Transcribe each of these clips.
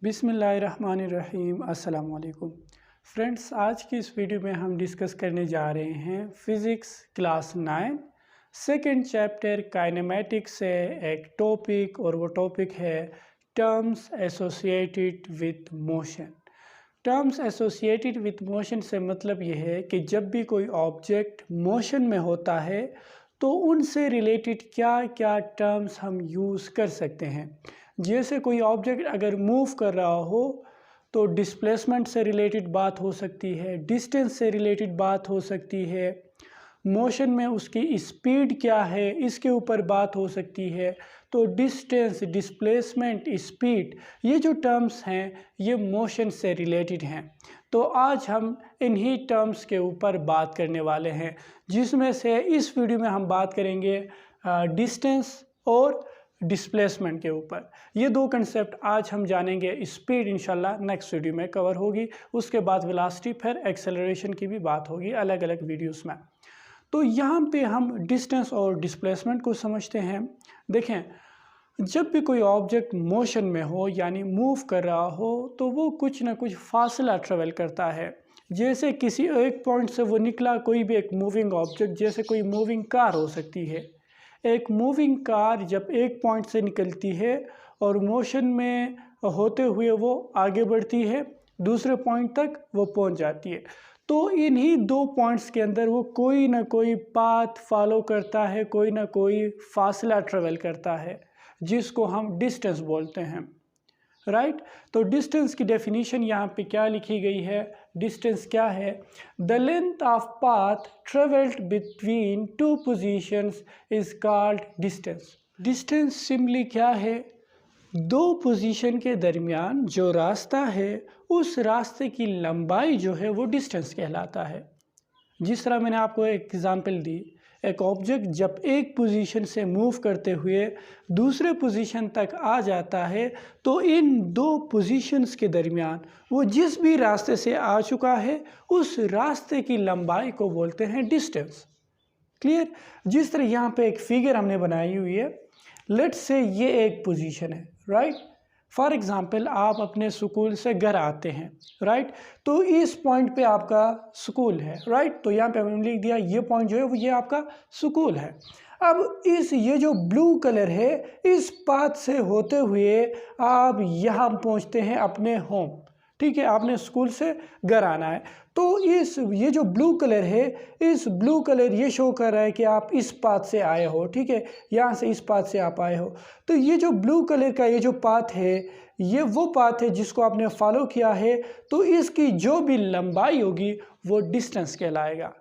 बिस्मिल्लाहिर्रहमानिर्रहीम। अस्सलाम वालेकुम फ्रेंड्स, आज की इस वीडियो में हम डिस्कस करने जा रहे हैं physics class 9 second chapter kinematics से एक टॉपिक, और वो टॉपिक है terms associated with motion. Terms associated with motion से मतलब ये है कि जब भी कोई ऑब्जेक्ट मोशन में होता है तो उनसे रिलेटेड क्या क्या टर्म्स हम यूज़ कर सकते हैं। जैसे कोई ऑब्जेक्ट अगर मूव कर रहा हो तो डिस्प्लेसमेंट से रिलेटेड बात हो सकती है, डिस्टेंस से रिलेटेड बात हो सकती है, मोशन में उसकी स्पीड क्या है इसके ऊपर बात हो सकती है। तो डिस्टेंस, डिस्प्लेसमेंट, स्पीड, ये जो टर्म्स हैं ये मोशन से रिलेटेड हैं। तो आज हम इन्हीं टर्म्स के ऊपर बात करने वाले हैं, जिसमें से इस वीडियो में हम बात करेंगे डिस्टेंस और डिस्प्लेसमेंट के ऊपर। ये दो कंसेप्ट आज हम जानेंगे। स्पीड इंशाल्लाह नेक्स्ट वीडियो में कवर होगी, उसके बाद वेलोसिटी, फिर एक्सेलरेशन की भी बात होगी अलग अलग वीडियोस में। तो यहाँ पे हम डिस्टेंस और डिस्प्लेसमेंट को समझते हैं। देखें, जब भी कोई ऑब्जेक्ट मोशन में हो यानी मूव कर रहा हो तो वो कुछ ना कुछ फासला ट्रेवल करता है। जैसे किसी एक पॉइंट से वो निकला, कोई भी एक मूविंग ऑब्जेक्ट, जैसे कोई मूविंग कार हो सकती है। एक मूविंग कार जब एक पॉइंट से निकलती है और मोशन में होते हुए वो आगे बढ़ती है, दूसरे पॉइंट तक वो पहुंच जाती है। तो इन्हीं दो पॉइंट्स के अंदर वो कोई ना कोई पाथ फॉलो करता है, कोई ना कोई फासला ट्रेवल करता है, जिसको हम डिस्टेंस बोलते हैं, राइट। तो डिस्टेंस की डेफिनेशन यहाँ पे क्या लिखी गई है? डिस्टेंस क्या है? The length of path travelled between two positions is called distance. Distance simply क्या है? दो पोजीशन के दरमियान जो रास्ता है उस रास्ते की लंबाई जो है वो डिस्टेंस कहलाता है। जिस तरह मैंने आपको एक एग्जांपल दी, एक ऑब्जेक्ट जब एक पोजीशन से मूव करते हुए दूसरे पोजीशन तक आ जाता है तो इन दो पोजीशंस के दरमियान वो जिस भी रास्ते से आ चुका है उस रास्ते की लंबाई को बोलते हैं डिस्टेंस। क्लियर? जिस तरह यहाँ पे एक फिगर हमने बनाई हुई है, लेट्स से ये एक पोजीशन है, राइट। फॉर एग्ज़ाम्पल आप अपने स्कूल से घर आते हैं, राइट। तो इस पॉइंट पे आपका स्कूल है, राइट। तो यहाँ पे हमने लिख दिया ये पॉइंट जो है वो ये आपका स्कूल है। अब ये जो ब्लू कलर है, इस पाथ से होते हुए आप यहाँ पहुँचते हैं अपने होम, ठीक है। आपने स्कूल से घर आना है तो ये जो ब्लू कलर है, इस ब्लू कलर ये शो कर रहा है कि आप इस पाथ से आए हो, ठीक है। यहाँ से इस पाथ से आप आए हो। तो ये जो ब्लू कलर का ये जो पाथ है, ये वो पाथ है जिसको आपने फॉलो किया है। तो इसकी जो भी लंबाई होगी वो डिस्टेंस कहलाएगा,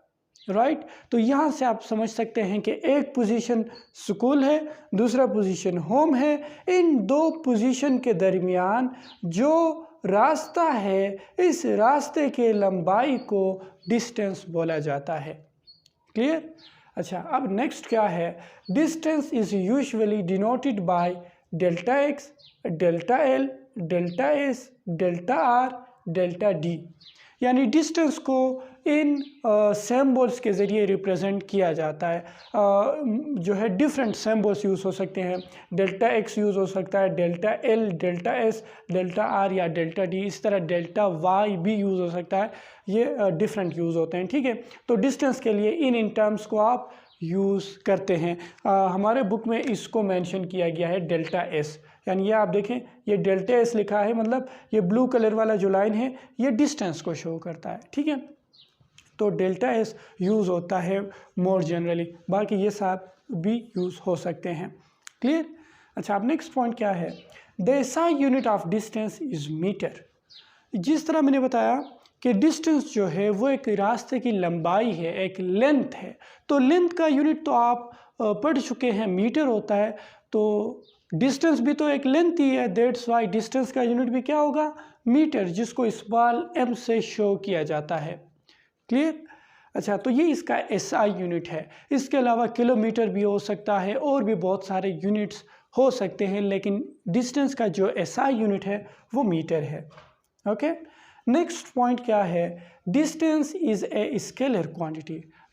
राइट। तो यहाँ से आप समझ सकते हैं कि एक पोजीशन स्कूल है, दूसरा पोजीशन होम है। इन दो पोजीशन के दरमियान जो रास्ता है, इस रास्ते के लंबाई को डिस्टेंस बोला जाता है। क्लियर? अच्छा, अब नेक्स्ट क्या है? Distance is usually denoted by delta x, delta L, delta S, delta R, delta D. यानी डिस्टेंस को इन सिंबल्स के ज़रिए रिप्रेजेंट किया जाता है। जो है डिफरेंट सिंबल्स यूज़ हो सकते हैं। डेल्टा एक्स यूज़ हो सकता है, delta L, delta S, delta R या डेल्टा डी। इस तरह डेल्टा वाई भी यूज़ हो सकता है। ये डिफरेंट यूज़ होते हैं, ठीक है। तो डिस्टेंस के लिए इन टर्म्स को आप यूज़ करते हैं। हमारे बुक में इसको मेंशन किया गया है डेल्टा एस, यानी ये आप देखें, ये डेल्टा एस लिखा है, मतलब ये ब्लू कलर वाला जो लाइन है ये डिस्टेंस को शो करता है, ठीक है। तो डेल्टा एस यूज़ होता है मोर जनरली, बाकी ये साथ भी यूज़ हो सकते हैं। क्लियर? अच्छा, अब नेक्स्ट पॉइंट क्या है? The SI unit of distance is metre. जिस तरह मैंने बताया कि डिस्टेंस जो है वो एक रास्ते की लंबाई है, एक लेंथ है। तो लेंथ का यूनिट तो आप पढ़ चुके हैं, मीटर होता है। तो डिस्टेंस भी तो एक लेंथ ही है, दैट्स वाई डिस्टेंस का यूनिट भी क्या होगा? मीटर, जिसको स्मॉल एम से शो किया जाता है। क्लियर? अच्छा, तो ये इसका एसआई यूनिट है। इसके अलावा किलोमीटर भी हो सकता है और भी बहुत सारे यूनिट्स हो सकते हैं, लेकिन डिस्टेंस का जो एसआई यूनिट है वो मीटर है। ओके, नेक्स्ट पॉइंट क्या है? Distance is a scalar quantity.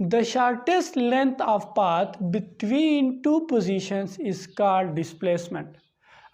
The shortest length of path between two positions is called displacement.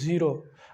0.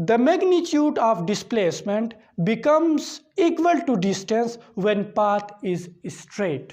the magnitude of displacement becomes equal to distance when path is straight.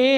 A